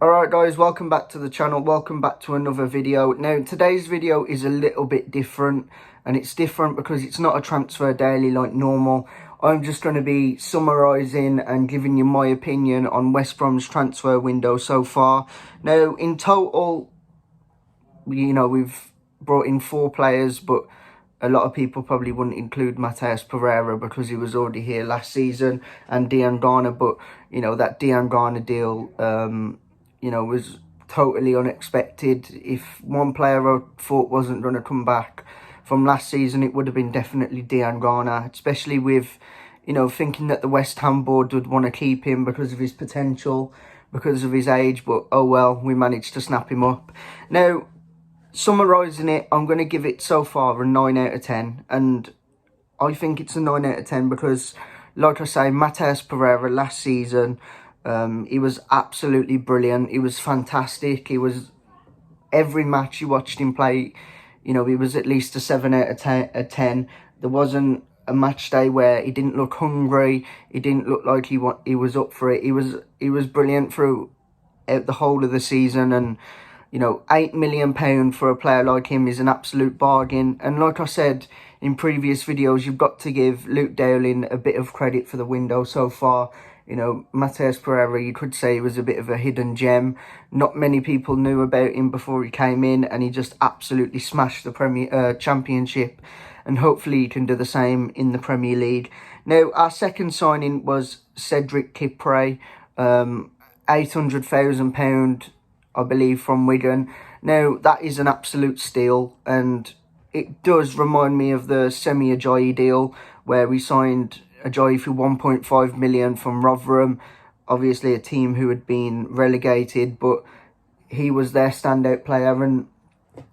Alright guys, welcome back to the channel, welcome back to another video. Now today's video is a little bit different, and it's different because it's not a transfer daily like normal. I'm just going to be summarising and giving you my opinion on West Brom's transfer window so far. Now in total, we've brought in 4 players, but a lot of people probably wouldn't include Matheus Pereira because he was already here last season, and Diangana, but that Diangana deal was totally unexpected. If one player I thought wasn't going to come back from last season, it would have been definitely Diangana, especially with, thinking that the West Ham board would want to keep him because of his potential, because of his age, but oh well, we managed to snap him up. Now, summarising it, I'm going to give it so far a 9 out of 10, and I think it's a 9 out of 10 because, like I say, Matheus Pereira last season, he was absolutely brilliant. He was fantastic. He was, every match you watched him play, he was at least a 7 out of 10. There wasn't a match day where he didn't look hungry. He didn't look like he was up for it. He was brilliant throughout the whole of the season, and £8 million for a player like him is an absolute bargain. And like I said in previous videos, you've got to give Luke Dowling a bit of credit for the window so far. Matheus Pereira, you could say he was a bit of a hidden gem. Not many people knew about him before he came in, and he just absolutely smashed the Championship, and hopefully he can do the same in the Premier League. Now, our second signing was Cedric Kipre, £800,000, I believe, from Wigan. Now, that is an absolute steal, and it does remind me of the Semi Ajayi deal, where we signed Ajayi for 1.5 million from Rotherham, obviously a team who had been relegated, but he was their standout player. And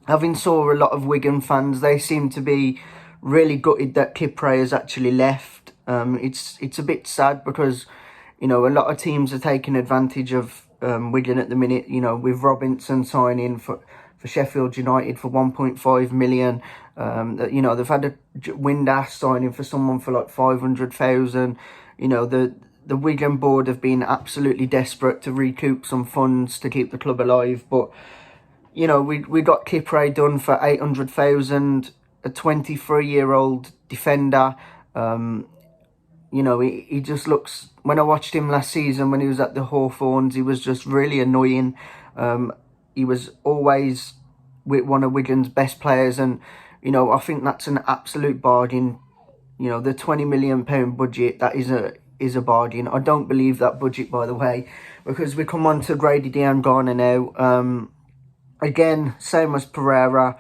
having saw a lot of Wigan fans, they seem to be really gutted that Kipre has actually left. It's a bit sad because a lot of teams are taking advantage of Wigan at the minute, with Robinson signing for Sheffield United for 1.5 million. They've had a Windass signing for someone for like 500,000. The Wigan board have been absolutely desperate to recoup some funds to keep the club alive. But, we got Kipre done for 800,000, a 23-year-old defender. He just looks, when I watched him last season when he was at the Hawthorns, he was just really annoying. He was always with one of Wigan's best players, and I think that's an absolute bargain. The £20 million budget, that is a bargain. I don't believe that budget, by the way, because we come on to Grady Diangana now. Again, same as Pereira.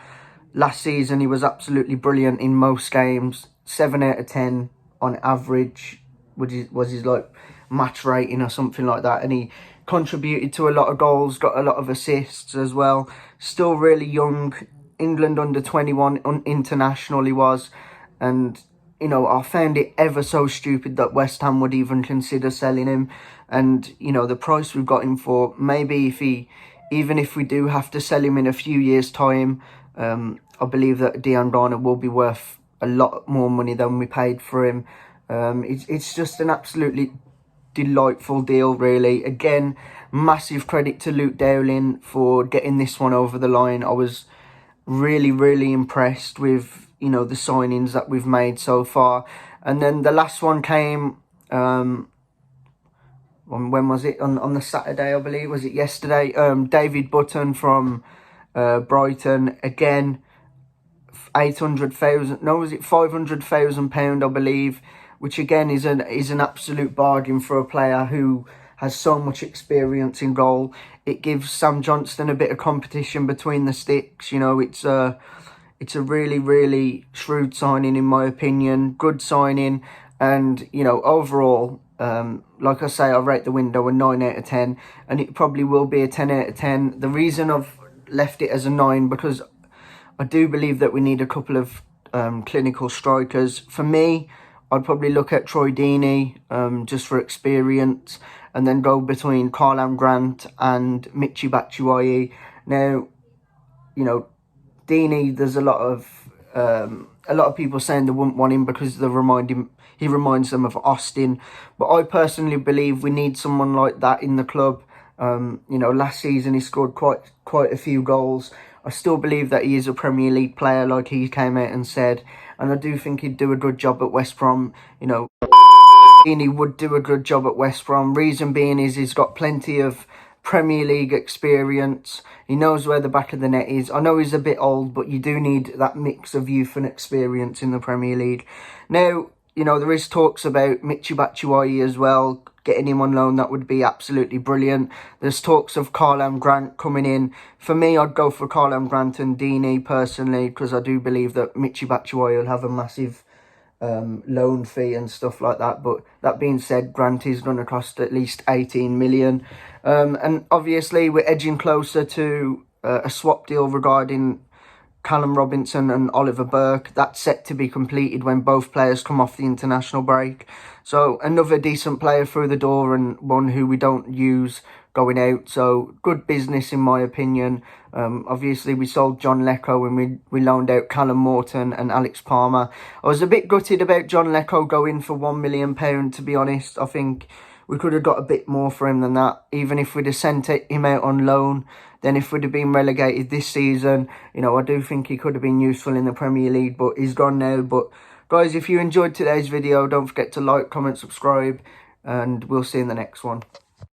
Last season, he was absolutely brilliant in most games. 7 out of 10 on average was his like match rating or something like that, and he contributed to a lot of goals, got a lot of assists as well. Still really young, England under 21 international he was, and I found it ever so stupid that West Ham would even consider selling him. And the price we've got him for, maybe even if we do have to sell him in a few years time, I believe that Diangana will be worth a lot more money than we paid for him. It's just an absolutely delightful deal, really. Again, massive credit to Luke Dowling for getting this one over the line. I was really, really impressed with, the signings that we've made so far. And then the last one came, when was it? On the Saturday, I believe. Was it yesterday? David Button from Brighton. Again, 800,000, no, was it £500,000, I believe, which again is an absolute bargain for a player who has so much experience in goal. It gives Sam Johnston a bit of competition between the sticks. It's a really, really shrewd signing, in my opinion. Good signing, and overall, like I say, I rate the window a 9 out of 10, and it probably will be a 10 out of 10. The reason I've left it as a 9, because I do believe that we need a couple of clinical strikers. For me, I'd probably look at Troy Deeney, just for experience, and then go between Karlan Grant and Michy Batshuayi. Now, Deeney, there's a lot of people saying they wouldn't want him because he reminds them of Austin. But I personally believe we need someone like that in the club. You know, last season he scored quite a few goals. I still believe that he is a Premier League player, like he came out and said, and I do think he'd do a good job at West Brom. You know, he would do a good job at West Brom. Reason being is he's got plenty of Premier League experience. He knows where the back of the net is. I know he's a bit old, but you do need that mix of youth and experience in the Premier League. Now, you know, there is talks about Michy Batshuayi as well, getting him on loan. That would be absolutely brilliant. There's talks of Karlan Grant coming in. For me, I'd go for Karlan Grant and Deeney personally, because I do believe that Michy Batshuayi will have a massive loan fee and stuff like that. But that being said, Grant is going to cost at least 18 million. And obviously, we're edging closer to a swap deal regarding Callum Robinson and Oliver Burke. That's set to be completed when both players come off the international break. So another decent player through the door and one who we don't use going out. So good business in my opinion. Obviously we sold John Lecco and we loaned out Callum Morton and Alex Palmer. I was a bit gutted about John Lecco going for £1 million, to be honest. I think we could have got a bit more for him than that. Even if we'd have sent him out on loan, then if we'd have been relegated this season, you know, I do think he could have been useful in the Premier League, but he's gone now. But guys, if you enjoyed today's video, don't forget to like, comment, subscribe, and we'll see you in the next one.